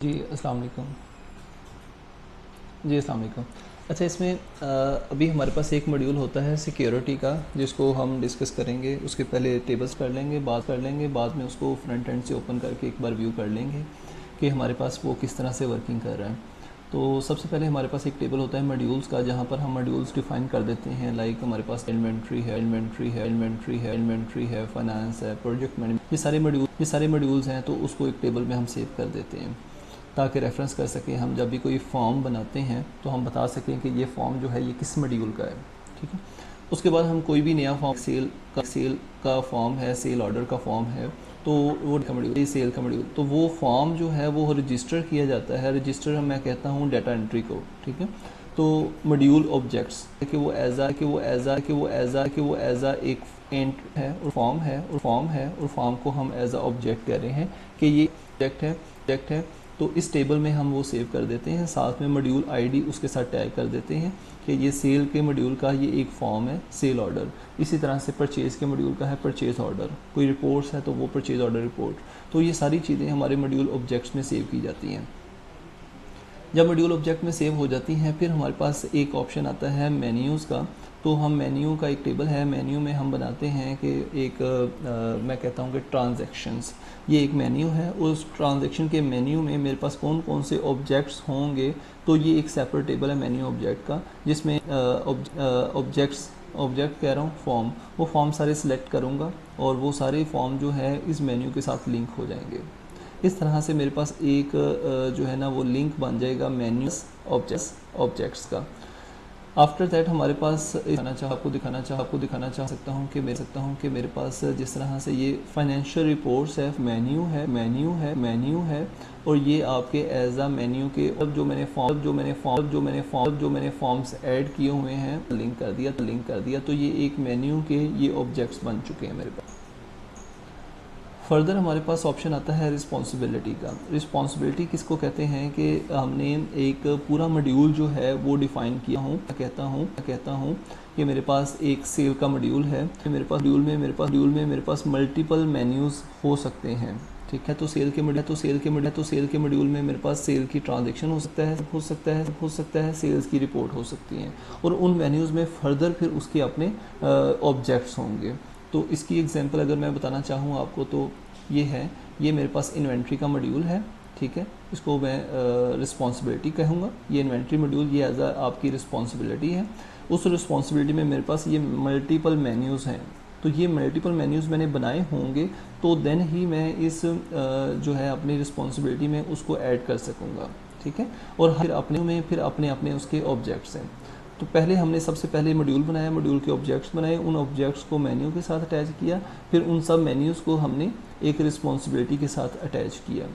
जी अस्सलाम वालेकुम। जी अस्सलाम वालेकुम। अच्छा, इसमें अभी हमारे पास एक मॉड्यूल होता है सिक्योरिटी का, जिसको हम डिस्कस करेंगे। उसके पहले टेबल्स कर लेंगे, बात कर लेंगे, बाद में उसको फ्रंट एंड से ओपन करके एक बार व्यू कर लेंगे कि हमारे पास वो किस तरह से वर्किंग कर रहा है। तो सबसे पहले हमारे पास एक टेबल होता है मॉड्यूल्स का, जहाँ पर हम मॉड्यूल्स डिफाइन कर देते हैं। लाइक हमारे पास इन्वेंट्री है, फाइनेंस है, प्रोजेक्ट मैनेजमेंट, ये सारे मॉड्यूल्स हैं। तो उसको एक टेबल में हम सेव कर देते हैं ताकि रेफरेंस कर सकें। हम जब भी कोई फॉर्म बनाते हैं तो हम बता सकें कि ये फॉर्म जो है ये किस मॉड्यूल का है। ठीक है। उसके बाद हम कोई भी नया फॉर्म, सेल का फॉर्म है, सेल ऑर्डर का फॉर्म है, तो वो मॉड्यूल, सेल का मॉड्यूल, तो वो फॉर्म जो है वो रजिस्टर किया जाता है। रजिस्टर मैं कहता हूँ डाटा एंट्री को। ठीक है। तो मॉड्यूल ऑब्जेक्ट्स कि वो एज आ एक एंट है और फॉर्म को हम एज आ ऑब्जेक्ट कह रहे हैं कि ये ऑब्जेक्ट है। तो इस टेबल में हम वो सेव कर देते हैं। साथ में मॉड्यूल आईडी उसके साथ टैग कर देते हैं कि ये सेल के मॉड्यूल का ये एक फॉर्म है, सेल ऑर्डर। इसी तरह से परचेज़ के मॉड्यूल का है परचेज़ ऑर्डर। कोई रिपोर्ट्स है तो वो परचेज़ ऑर्डर रिपोर्ट। तो ये सारी चीज़ें हमारे मॉड्यूल ऑब्जेक्ट्स में सेव की जाती हैं। जब मॉड्यूल ऑब्जेक्ट में सेव हो जाती हैं, फिर हमारे पास एक ऑप्शन आता है मेन्यूज़ का। तो हम मेन्यू का एक टेबल है, मेन्यू में हम बनाते हैं कि एक मैं कहता हूँ कि ट्रांजैक्शंस, ये एक मेन्यू है। उस ट्रांजैक्शन के मेन्यू में मेरे पास कौन कौन से ऑब्जेक्ट्स होंगे, तो ये एक सेपरेट टेबल है मेन्यू ऑब्जेक्ट का, जिसमें ऑब्जेक्ट कह रहा हूँ फॉर्म, वो फॉर्म सारे सिलेक्ट करूँगा और वो सारे फॉर्म जो है इस मेन्यू के साथ लिंक हो जाएंगे। इस तरह से मेरे पास एक जो है ना वो लिंक बन जाएगा मेन्यू ऑब्जेक्ट्स का। आफ्टर दैट हमारे पास आपको दिखाना चाह सकता हूँ कि मेरे पास जिस तरह से ये फाइनेंशियल रिपोर्ट्स है, मेन्यू है और ये आपके एज आ मेन्यू के अब जो मैंने फॉर्म्स ऐड किए हुए हैं लिंक कर दिया तो ये एक मेन्यू के ये ऑब्जेक्ट्स बन चुके हैं मेरे पास। फर्दर हमारे पास ऑप्शन आता है रिस्पॉन्सिबिलिटी का। रिस्पॉन्सिबिलिटी किसको कहते हैं कि हमने एक पूरा मॉड्यूल जो है वो डिफ़ाइन किया हूँ। मैं कहता हूँ कि मेरे पास एक सेल का मॉड्यूल है, मेरे पास मल्टीपल मेन्यूज़ हो सकते हैं। ठीक है। तो सेल के मॉड्यूल में मेरे पास सेल की ट्रांजैक्शन हो सकता है, सेल्स की रिपोर्ट हो सकती हैं और उन मेन्यूज़ में फर्दर फिर उसके अपने ऑब्जेक्ट्स होंगे। तो इसकी एग्जांपल अगर मैं बताना चाहूँ आपको तो ये मेरे पास इन्वेंट्री का मॉड्यूल है। ठीक है। इसको मैं रिस्पॉन्सिबिलिटी कहूँगा। ये इन्वेंट्री मॉड्यूल ये एज आपकी रिस्पॉन्सिबिलिटी है। उस रिस्पॉन्सिबिलिटी में मेरे पास ये मल्टीपल मेन्यूज़ हैं। तो ये मल्टीपल मेन्यूज़ मैंने बनाए होंगे तो देन ही मैं इस जो है अपनी रिस्पॉन्सिबिलिटी में उसको ऐड कर सकूँगा। ठीक है। और फिर अपने उसके ऑब्जेक्ट्स हैं। तो पहले हमने सबसे पहले मॉड्यूल बनाया, मॉड्यूल के ऑब्जेक्ट्स बनाए, उन ऑब्जेक्ट्स को मेन्यू के साथ अटैच किया, फिर उन सब मेन्यूज़ को हमने एक रिस्पॉन्सिबिलिटी के साथ अटैच किया।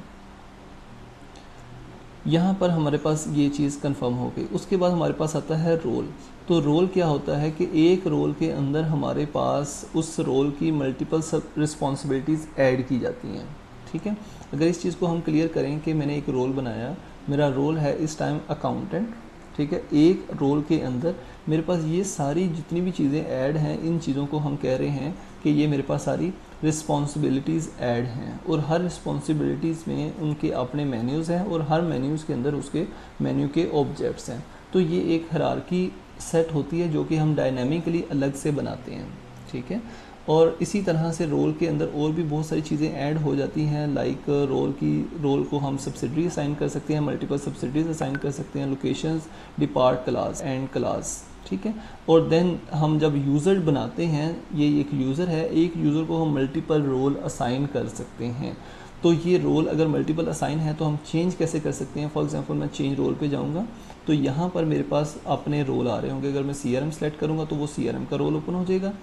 यहाँ पर हमारे पास ये चीज़ कंफर्म हो गई। उसके बाद हमारे पास आता है रोल। तो रोल क्या होता है कि एक रोल के अंदर हमारे पास उस रोल की मल्टीपल सब रिस्पॉन्सिबिलिटीज़ ऐड की जाती हैं। ठीक है। अगर इस चीज़ को हम क्लियर करें कि मैंने एक रोल बनाया, मेरा रोल है इस टाइम अकाउंटेंट। ठीक है। एक रोल के अंदर मेरे पास ये सारी जितनी भी चीज़ें ऐड हैं, इन चीज़ों को हम कह रहे हैं कि ये मेरे पास सारी रिस्पॉन्सिबिलिटीज़ ऐड हैं और हर रिस्पॉन्सिबिलिटीज़ में उनके अपने मेन्यूज़ हैं और हर मेन्यूज़ के अंदर उसके मेन्यू के ऑब्जेक्ट्स हैं। तो ये एक हायरार्की सेट होती है जो कि हम डायनामिकली अलग से बनाते हैं। ठीक है। और इसी तरह से रोल के अंदर और भी बहुत सारी चीज़ें ऐड हो जाती हैं। लाइक रोल को हम सब्सिडरी असाइन कर सकते हैं, मल्टीपल सब्सिडरीज असाइन कर सकते हैं, locations, depart class, and class. ठीक है। और देन हम जब यूज़र बनाते हैं, ये एक यूज़र है, एक यूज़र को हम मल्टीपल रोल असाइन कर सकते हैं। तो ये रोल अगर मल्टीपल असाइन है तो हम चेंज कैसे कर सकते हैं। फॉर एग्जांपल मैं चेंज रोल पे जाऊंगा तो यहाँ पर मेरे पास अपने रोल आ रहे होंगे। अगर मैं CRM सेलेक्ट करूँगा तो वो CRM का रोल ओपन हो जाएगा।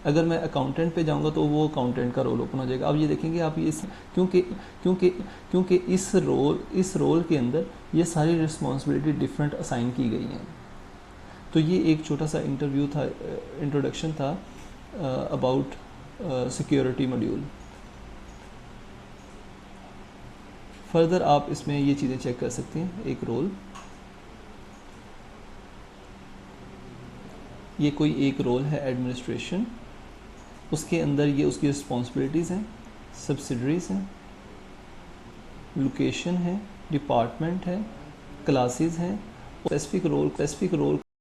अगर मैं अकाउंटेंट पे जाऊंगा तो वो अकाउंटेंट का रोल ओपन हो जाएगा। अब ये देखेंगे आप, ये क्योंकि इस रोल के अंदर ये सारी रिस्पॉन्सिबिलिटी डिफरेंट असाइन की गई हैं। तो ये एक छोटा सा इंट्रोडक्शन था अबाउट सिक्योरिटी मॉड्यूल। फर्दर आप इसमें ये चीज़ें चेक कर सकते हैं। एक रोल, ये कोई एक रोल है एडमिनिस्ट्रेशन, उसके अंदर ये उसकी रिस्पॉन्सिबिलिटीज़ हैं, सब्सिडरीज हैं, लोकेशन है, डिपार्टमेंट है, क्लासेस हैं, स्पेसिफिक रोल